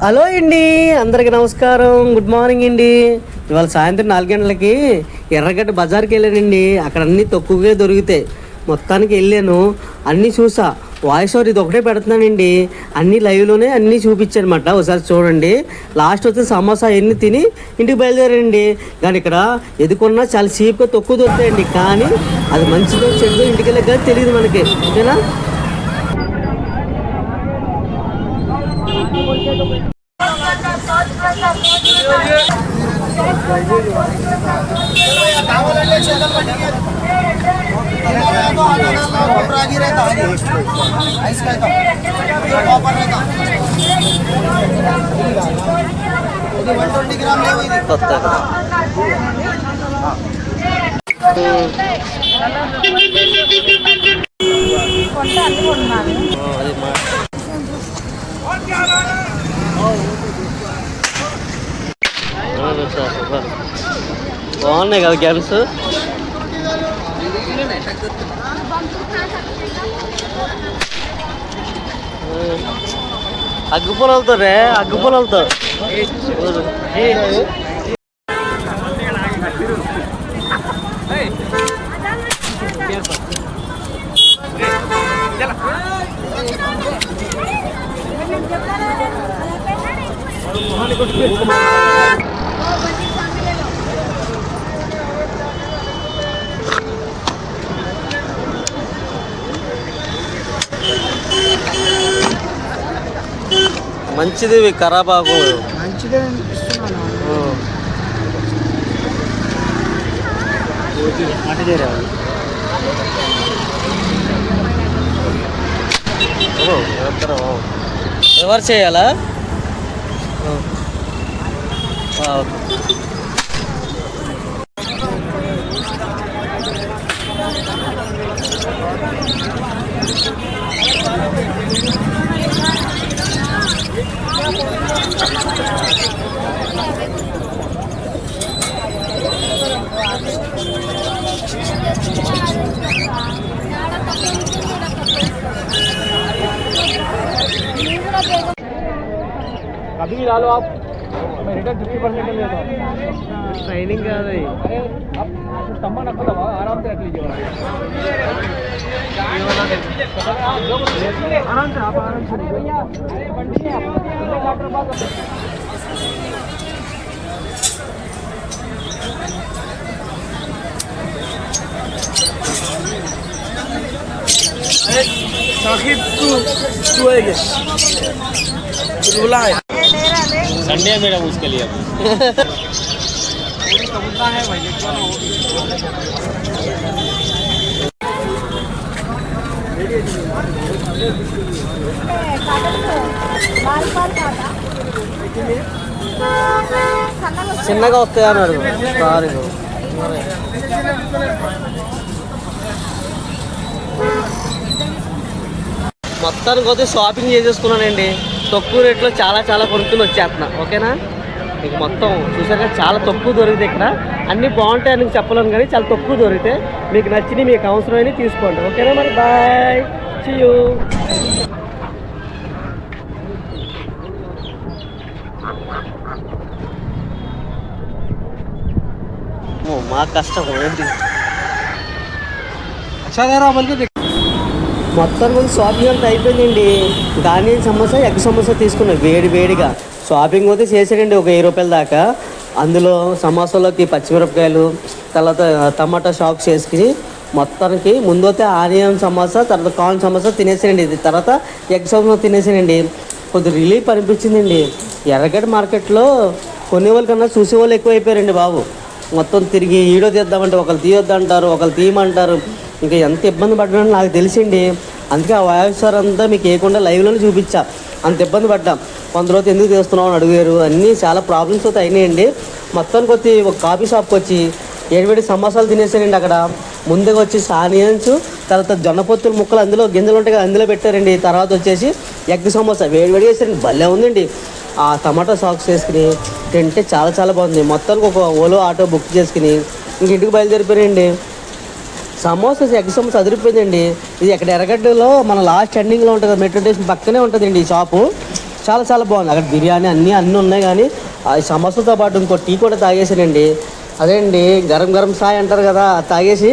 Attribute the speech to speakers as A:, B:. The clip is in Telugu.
A: హలో అండి, అందరికి నమస్కారం. గుడ్ మార్నింగ్ అండి. ఇవాళ సాయంత్రం 4 గంటలకి ఎర్రగడ్డ బజార్కి వెళ్ళానండి. అక్కడ అన్నీ తక్కువగా దొరుకుతాయి. మొత్తానికి వెళ్ళాను, అన్నీ చూసా. వాయిస్ ఓవర్ ఇది ఒకటే పెడుతున్నానండి, అన్నీ లైవ్లోనే అన్నీ చూపించానమాట. ఒకసారి చూడండి. లాస్ట్ వచ్చి సమోసా ఎన్ని తిని ఇంటికి బయలుదేరండి. కానీ ఇక్కడ ఎదుకున్నా చాలా చీప్గా తక్కువ దొరుకుతాయండి. కానీ అది మంచిదో చెడుదో ఇంటికి వెళ్ళక కానీ తెలియదు మనకి, ఓకేనా. బాగున్నాయి కదా గేమ్స్. అగ్గిపొలతో రే, అగ్గిపొలతో. మంచిది, ఖరాబ్ ఆకు మంచిదే అనిపిస్తున్నాను. ఎవరు చేయాలా?
B: अभी ला लो आप, मैं रिटर्न 50% ले लो.
A: ट्रेनिंग का है
B: आप सामान रखो, दवा आराम से रख लीजिए. आराम से आप आराम से भैया. अरे बंटी आप वाटर बात साहिब तू है बुलाए संडे है मेरा, उसके लिए है भाई.
A: చిన్నగా వస్తాయి అన్నాడు. సారీ మొత్తానికి పోతే షాపింగ్ చేసేసుకున్నానండి. తక్కువ రేట్లో చాలా కొనుక్కుని వచ్చేస్తున్నా, ఓకేనా. మీకు మొత్తం చూసాక చాలా తక్కువ దొరికితే ఇక్కడ అన్నీ బాగుంటాయని చెప్పలేను, కానీ చాలా తక్కువ దొరికితే మీకు నచ్చినవి మీకు అవసరమైనవి తీసుకోండి, ఓకేనా. మరి బాయ్, సీ యూ. మా కష్టం ఏంటి మొత్తం కొంచెం షాపింగ్ అంతా అయిపోయిందండి. ఆనియన్ సమోసా, ఎగ్ సమోసా తీసుకున్నాం వేడిగా. షాపింగ్ అయితే చేసాడండి ఒక 10 రూపాయల దాకా. అందులో సమోసాలోకి పచ్చిమిరపకాయలు, తర్వాత టమాటా షాప్స్ వేసుకుని మొత్తానికి ముందైతే ఆనియన్ సమోసా, తర్వాత కార్న్ సమోసా తినేసానండి. తర్వాత ఎగ్ సమోసా తినేసానండి. కొద్దిగా రిలీఫ్ అనిపించిందండి. ఎర్రగడ్డ మార్కెట్లో కొనేవాళ్ళ కన్నా చూసేవాళ్ళు ఎక్కువ అయిపోయారండి బాబు. మొత్తం తిరిగి వీడియో తీద్దామంటే ఒకళ్ళు తీయొద్దంటారు, ఒకళ్ళు తీయమంటారు. ఇంకా ఎంత ఇబ్బంది పడ్డానో నాకు తెలిసిండి. అందుకే ఆ వాయిస్ అంతా మీకు వేయకుండా లైవ్లోనే చూపించా. అంత ఇబ్బంది పడ్డాం. కొంత రోజు ఎందుకు తీస్తున్నావు అని అడిగారు. అన్నీ చాలా ప్రాబ్లమ్స్ అయితే అయినాయండి. మొత్తానికి వచ్చి ఒక కాఫీ షాప్కి వచ్చి వేడి సమోసాలు తినేసానండి. అక్కడ ముందుగా వచ్చి ఆనియన్స్, తర్వాత జొన్నపొత్తుల ముక్కలు అందులో గింజలు ఉంటాయి కదా, అందులో పెట్టారండి. తర్వాత వచ్చేసి ఎగ్ సమోసా వేడి వేసారండి, భలే ఉందండి. ఆ టమాటో సాక్స్ వేసుకుని తింటే చాలా బాగుంది. మొత్తానికి ఒక ఓలో ఆటో బుక్ చేసుకుని ఇంక ఇంటికి బయలుదేరిపోయానండి. సమోసా ఎగ్ సమోసా అదిరిపోయిందండి. ఇది ఎక్కడ ఎర్రగడ్డలో మన లాస్ట్ ఎండింగ్లో ఉంటుంది, మెట్రో స్టేషన్ పక్కనే ఉంటుందండి ఈ షాపు. చాలా చాలా బాగుంది. అక్కడ బిర్యానీ అన్నీ ఉన్నాయి, కానీ ఆ సమోసాతో పాటు ఇంకో టీ కూడా తాగేసానండి. అదే అండి, గరం గరం సాయ్ అంటారు కదా, అది తాగేసి